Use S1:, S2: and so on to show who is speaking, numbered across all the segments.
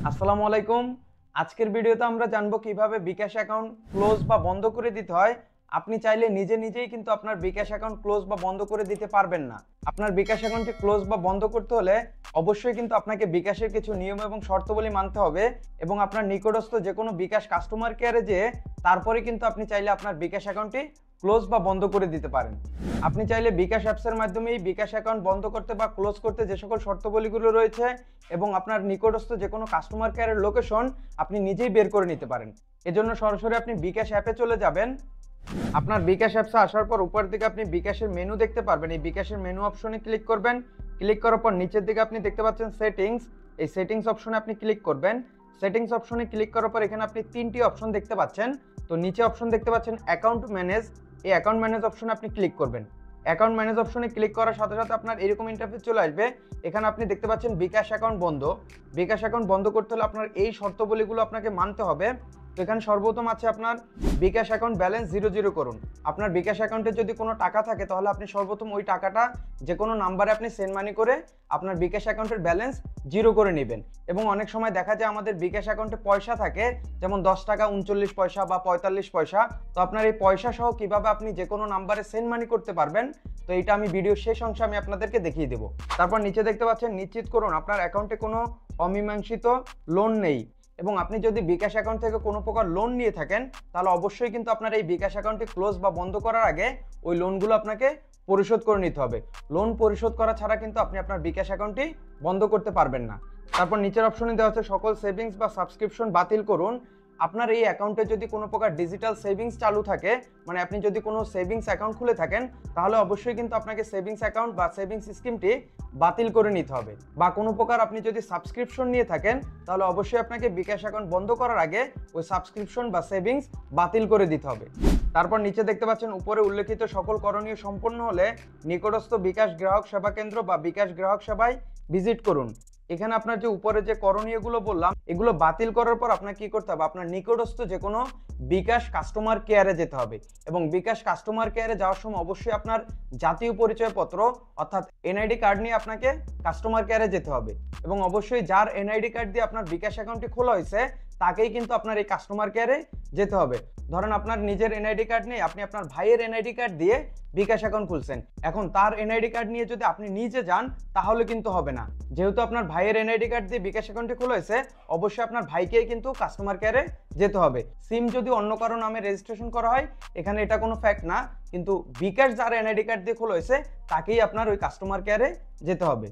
S1: আসসালামু আলাইকুম। আজকের ভিডিওতে আমরা জানবো কিভাবে বিকাশ অ্যাকাউন্ট ক্লোজ বা বন্ধ করে দিতে হয়। আপনি চাইলে নিজেই কিন্তু আপনার বিকাশ অ্যাকাউন্ট ক্লোজ বা বন্ধ করে দিতে পারবেন না। আপনার বিকাশ অ্যাকাউন্টটি ক্লোজ বা বন্ধ করতে হলে অবশ্যই কিন্তু আপনাকে বিকাশের কিছু নিয়ম এবং শর্তাবলী মানতে হবে এবং আপনার নিকটস্থ যে কোনো বিকাশ কাস্টমার কেয়ারে যেয়ে তারপরে কিন্তু আপনি চাইলে আপনার বিকাশ অ্যাকাউন্টটি ক্লোজ বা বন্ধ করে দিতে পারেন। আপনি চাইলে বিকাশ অ্যাপসের মাধ্যমেই বিকাশ অ্যাকাউন্ট বন্ধ করতে বা ক্লোজ করতে যে সকল শর্তাবলীগুলো রয়েছে এবং আপনার নিকটস্থ যে কোনো কাস্টমার কেয়ারের লোকেশন আপনি নিজেই বের করে নিতে পারেন। এজন্য সরাসরি আপনি বিকাশ অ্যাপে চলে যাবেন। আপনার বিকাশ অ্যাপসে আসার পর উপরের দিকে আপনি বিকাশের মেনু দেখতে পারবেন। এই বিকাশের মেনু অপশনে ক্লিক করবেন। ক্লিক করার পর নিচের দিকে আপনি দেখতে পাচ্ছেন সেটিংস। এই সেটিংস অপশনে আপনি ক্লিক করবেন। সেটিংস অপশনে ক্লিক করার পর এখানে আপনি তিনটি অপশন দেখতে পাচ্ছেন। তো নিচে অপশন দেখতে পাচ্ছেন অ্যাকাউন্ট ম্যানেজ। এই অ্যাকাউন্ট ম্যানেজ অপশনে আপনি ক্লিক করবেন। অ্যাকাউন্ট ম্যানেজ অপশনে ক্লিক করার সাথে সাথে আপনার এরকম ইন্টারফেস চলে আসবে। এখানে আপনি দেখতে পাচ্ছেন বিকাশ অ্যাকাউন্ট বন্ধ। বিকাশ অ্যাকাউন্ট বন্ধ করতে হলে আপনার এই শর্তাবলীগুলো আপনাকে মানতে হবে। তো এখানে সর্বপ্রথম আছে আপনার বিকাশ অ্যাকাউন্ট ব্যালেন্স 0 করুন। আপনার বিকাশ অ্যাকাউন্টে যদি কোনো টাকা থাকে তাহলে আপনি সর্বপ্রথম ওই টাকাটা যে কোনো নাম্বারে আপনি সেন্ড মানি করে আপনার বিকাশ অ্যাকাউন্টের ব্যালেন্স 0 করে নেবেন। এবং অনেক সময় দেখা যায় আমাদের বিকাশ অ্যাকাউন্টে পয়সা থাকে, যেমন 10 টাকা 39 পয়সা বা 45 পয়সা। তো আপনার এই পয়সা সহ কিভাবে আপনি যে কোনো নাম্বারে সেন্ড মানি করতে পারবেন, তো এটা আমি ভিডিও শেষ অংশে আমি আপনাদেরকে দেখিয়ে দেবো। তারপর নিচে দেখতে পাচ্ছেন নিশ্চিত করুন আপনার অ্যাকাউন্টে কোনো অমীমাংসিত লোন নেই। এবং আপনি যদি বিকাশ অ্যাকাউন্ট থেকে কোনো প্রকার লোন নিয়ে থাকেন তাহলে অবশ্যই কিন্তু আপনার এই বিকাশ অ্যাকাউন্টটি ক্লোজ বা বন্ধ করার আগে ওই লোনগুলো আপনাকে পরিশোধ করে নিতে হবে। লোন পরিশোধ করা ছাড়া কিন্তু আপনি আপনার বিকাশ অ্যাকাউন্টটি বন্ধ করতে পারবেন না। তারপর নিচের অপশনে দেওয়া হচ্ছে সকল সেভিংস বা সাবস্ক্রিপশন বাতিল করুন। আপনার এই অ্যাকাউন্টে যদি কোনো প্রকার ডিজিটাল সেভিংস চালু থাকে, মানে আপনি যদি কোনো সেভিংস অ্যাকাউন্ট খুলে থাকেন, তাহলে অবশ্যই কিন্তু আপনাকে সেভিংস অ্যাকাউন্ট বা সেভিংস স্কিমটি বাতিল করে নিতে হবে। বা কোনো প্রকার আপনি যদি সাবস্ক্রিপশন নিয়ে থাকেন তাহলে অবশ্যই আপনাকে বিকাশ অ্যাকাউন্ট বন্ধ করার আগে ওই সাবস্ক্রিপশন বা সেভিংস বাতিল করে দিতে হবে। তারপর নিচে দেখতে পাচ্ছেন উপরে উল্লেখিত সকল করণীয় সম্পন্ন হলে নিকটস্থ বিকাশ গ্রাহক সেবা কেন্দ্র বা বিকাশ গ্রাহক সেবায় ভিজিট করুন। এখানে আপনার যে উপরে যে করণীয়গুলো বললাম এগুলো বাতিল করার পর আপনার কি করতে হবে, আপনার নিকটস্থ যে কোনো বিকাশ কাস্টমার কেয়ারে যেতে হবে। এবং বিকাশ কাস্টমার কেয়ারে যাওয়ার সময় অবশ্যই আপনার জাতীয় পরিচয়পত্র অর্থাৎ এনআইডি কার্ড নিয়ে আপনাকে কাস্টমার কেয়ারে যেতে হবে। এবং অবশ্যই যার এনআইডি কার্ড দিয়ে আপনার বিকাশ অ্যাকাউন্টটি খোলা হয়েছে তাকেই কিন্তু আপনার এই কাস্টমার কেয়ারে যেতে হবে। ধরেন আপনার নিজের এনআইডি কার্ড নেই, আপনি আপনার ভাইয়ের এনআইডি কার্ড দিয়ে বিকাশ অ্যাকাউন্ট খুলছেন। এখন তার এনআইডি কার্ড নিয়ে যদি আপনি নিজে যান তাহলে কিন্তু হবে না। যেহেতু আপনার ভাইয়ের এনআইডি কার্ড দিয়ে বিকাশ অ্যাকাউন্টটি খোলা হয়েছে অবশ্যই আপনার ভাইকেই কিন্তু কাস্টমার কেয়ারে যেতে হবে। সিম যদি অন্য কারো নামে রেজিস্ট্রেশন করা হয় এখানে এটা কোনো ফ্যাক্ট না, কিন্তু বিকাশ যার এনআইডি কার্ড দিয়ে খোলা হয়েছে তাকেই আপনার ওই কাস্টমার কেয়ারে যেতে হবে।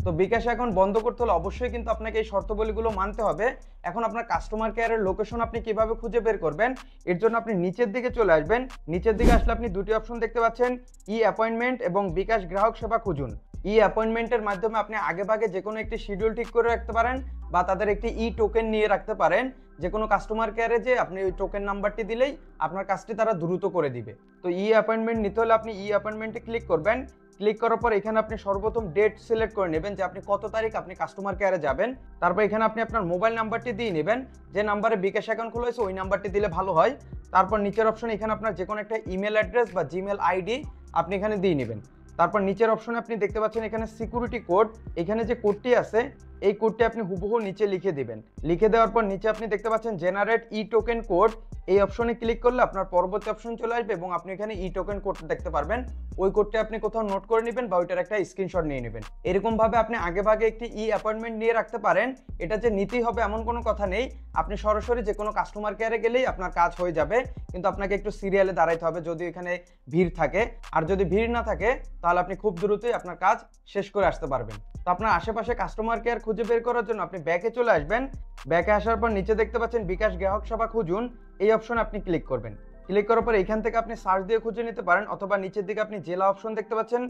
S1: তো বিকাশ অ্যাকাউন্ট বন্ধ করতে হলে অবশ্যই কিন্তু আপনাকে এই শর্তাবলীগুলো মানতে হবে। এখন আপনার কাস্টমার কেয়ারের লোকেশন আপনি কিভাবে খুঁজে বের করবেন, এর জন্য আপনি নিচের দিকে চলে আসবেন। নিচের দিকে আসলে আপনি দুটি অপশন দেখতে পাচ্ছেন, ই অ্যাপয়েন্টমেন্ট এবং বিকাশ গ্রাহক সেবা খুঁজুন। ই অ্যাপয়েন্টমেন্টের মাধ্যমে আপনি আগেভাগে যে কোনো একটি শিডিউল ঠিক করে রাখতে পারেন বা তাদের একটি ই টোকেন নিয়ে রাখতে পারেন। যে কোনো কাস্টমার কেয়ারে যে আপনি ওই টোকেন নাম্বারটি দিলেই আপনার কাজটি তারা দ্রুত করে দিবে। তো ই অ্যাপয়েন্টমেন্ট নিতে হলে আপনি ই অ্যাপয়েন্টমেন্টে ক্লিক করবেন। ক্লিক করার পর এখানে আপনি সর্বপ্রথম ডেট সিলেক্ট করে নেবেন যে আপনি কত তারিখ আপনি কাস্টমার কেয়ারে যাবেন। তারপর এখানে আপনি আপনার মোবাইল নাম্বারটি দিয়ে নেবেন, যে নাম্বারে বিকাশ অ্যাকাউন্ট খোলা হয়েছে ওই নাম্বারটি দিলে ভালো হয়। তারপর নিচের অপশনে এখানে আপনার যে কোনো একটা ইমেল অ্যাড্রেস বা জিমেল আইডি আপনি এখানে দিয়ে নেবেন। তারপর নিচের অপশনে আপনি দেখতে পাচ্ছেন এখানে সিকিউরিটি কোড, এখানে যে কোডটি আছে এই কোডটি আপনি হুবহু নিচে লিখে দিবেন। লিখে দেওয়ার পর নিচে আপনি দেখতে পাচ্ছেন জেনারেট ই টোকেন কোড, এই অপশনে ক্লিক করলে আপনার পরবর্তী অপশন চলে আসবে এবং আপনি এখানে ই টোকেন কোড দেখতে পারবেন। ওই কোডটি আপনি কোথাও নোট করে নেবেন বা ওইটার একটা স্ক্রিনশট নিয়ে নেবেন। এরকম ভাবে আপনি আগেভাগে একটি ই অ্যাপয়েন্টমেন্ট নিয়ে রাখতে পারেন। এটা যে নিতেই হবে এমন কোনো কথা নেই, আপনি সরাসরি যে কোনো কাস্টমার কেয়ারে গেলেই আপনার কাজ হয়ে যাবে, কিন্তু আপনাকে একটু সিরিয়ালে দাঁড়াইতে হবে যদি এখানে ভিড় থাকে। আর যদি ভিড় না থাকে তাহলে আপনি খুব দ্রুতই আপনার কাজ শেষ করে আসতে পারবেন। তো আপনার আশেপাশে কাস্টমার কেয়ার খুঁজে বের করার জন্য আপনি ব্যাকে চলে আসবেন। ব্যাকে আসার পর নিচে দেখতে পাচ্ছেন বিকাশ গ্রাহক সেবা খুঁজুন, এই অপশনে আপনি ক্লিক করবেন। ক্লিক করার পর এখান থেকে আপনি সার্চ দিয়ে খুঁজে নিতে পারেন, অথবা নিচের দিকে আপনি জেলা অপশন দেখতে পাচ্ছেন,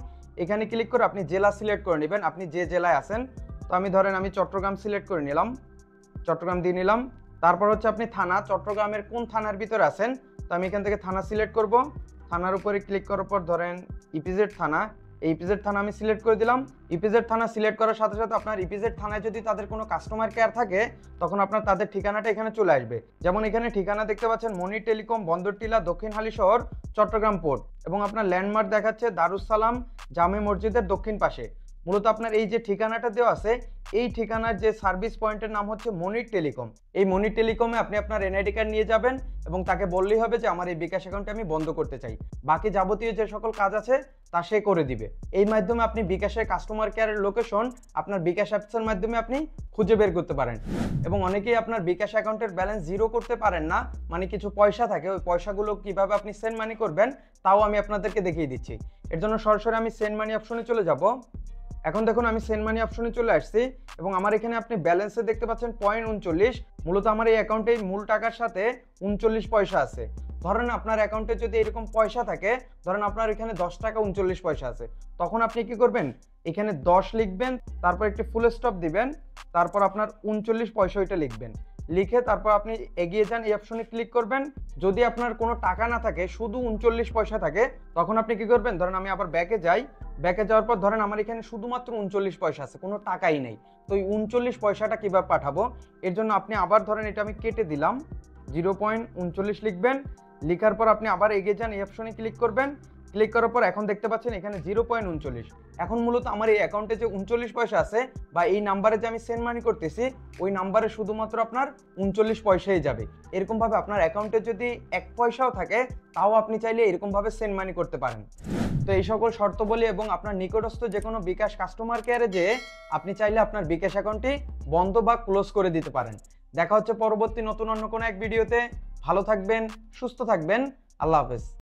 S1: এখানে ক্লিক করে আপনি জেলা সিলেক্ট করে নেবেন আপনি যে জেলায় আছেন। তো আমি ধরেন আমি চট্টগ্রাম সিলেক্ট করে নিলাম, চট্টগ্রাম দিয়ে নিলাম। তারপর হচ্ছে আপনি থানা, চট্টগ্রামের কোন থানার ভিতরে আছেন, তো আমি এখান থেকে থানা সিলেক্ট করব। থানার উপরে ক্লিক করার পর ধরেন ইপিজেড থানা, এই ইপিজেড থানা আমি সিলেক্ট করে দিলাম। ইপিজেড থানা সিলেক্ট করার সাথে সাথে আপনার ইপিজেড থানায় যদি তাদের কোনো কাস্টমার কেয়ার থাকে তখন আপনার তাদের ঠিকানাটা এখানে চলে আসবে। যেমন এখানে ঠিকানা দেখতে পাচ্ছেন মনি টেলিকম, বন্দরটিলা, দক্ষিণ হালিশহর, চট্টগ্রাম পোর্ট। এবং আপনার ল্যান্ডমার্ক দেখাচ্ছে দারুস সালাম জামে মসজিদের দক্ষিণ পাশে। মূলত আপনার এই যে ঠিকানাটা দেওয়া আছে, এই ঠিকানার যে সার্ভিস পয়েন্টের নাম হচ্ছে মনির টেলিকম। এই মনির টেলিকমে আপনি আপনার এনআইডি কার্ড নিয়ে যাবেন এবং তাকে বললেই হবে যে আমার এই বিকাশ অ্যাকাউন্টে আমি বন্ধ করতে চাই। বাকি যাবতীয় যে সকল কাজ আছে তা সে করে দিবে। এই মাধ্যমে আপনি বিকাশের কাস্টমার কেয়ারের লোকেশন আপনার বিকাশ অ্যাপসের মাধ্যমে আপনি খুঁজে বের করতে পারেন। এবং অনেকেই আপনার বিকাশ অ্যাকাউন্টের ব্যালেন্স জিরো করতে পারেন না, মানে কিছু পয়সা থাকে, ওই পয়সাগুলো কিভাবে আপনি সেন্ড মানি করবেন তাও আমি আপনাদেরকে দেখিয়ে দিচ্ছি। এর জন্য সরাসরি আমি সেন্ড মানি অপশনে চলে যাব। এখন দেখুন আমি সেন্ড মানি অপশনে চলে আসছি এবং আমার এখানে আপনি ব্যালেন্সে দেখতে পাচ্ছেন 0.39। মূলত আমার এই অ্যাকাউন্টে মূল টাকার সাথে 39 পয়সা আছে। ধরেন আপনার অ্যাকাউন্টে যদি এরকম পয়সা থাকে, ধরেন আপনার এখানে 10 টাকা 39 পয়সা আছে, তখন আপনি কি করবেন, এখানে 10 লিখবেন, তারপর একটি ফুল স্টপ দিবেন, তারপর আপনার 39 পয়সা ওইটা লিখবেন, লিখে তারপর আপনি এগিয়ে যান, এই অপশনে ক্লিক করবেন। যদি আপনার কোনো টাকা না থাকে, শুধু 39 পয়সা থাকে, তখন আপনি কি করবেন, ধরেন আমি আবার ব্যাকে যাই, ব্যাকে যাওয়ার পর ধরেন আমার এখানে শুধুমাত্র 39 পয়সা আছে, কোনো টাকাই নেই। তো এই 39 পয়সাটা কীভাবে পাঠাবো, এর জন্য আপনি আবার ধরেন এটা আমি কেটে দিলাম, 0.39 লিখবেন, লিখার পর আপনি আবার এগিয়ে যান, এই অপশনে ক্লিক করবেন। ক্লিক করার পর এখন দেখতে পাচ্ছেন এখানে 0.39। এখন মূলত আমার এই অ্যাকাউন্টে যে 39 পয়সা আছে বা এই নাম্বারে যে আমি সেন্ড মানি করতেছি, ওই নাম্বারে শুধুমাত্র আপনার 39 পয়সাই যাবে। এরকমভাবে আপনার অ্যাকাউন্টে যদি 1 পয়সাও থাকে, তাও আপনি চাইলে এরকমভাবে সেন্ড মানি করতে পারেন। তো এই সকল শর্তাবলী এবং আপনার নিকটস্থ যে কোনো বিকাশ কাস্টমার কেয়ারে যেয়ে আপনি চাইলে আপনার বিকাশ অ্যাকাউন্টটি বন্ধ বা ক্লোজ করে দিতে পারেন। দেখা হচ্ছে পরবর্তী নতুন অন্য কোনো এক ভিডিওতে। ভালো থাকবেন, সুস্থ থাকবেন, আল্লাহ হাফেজ।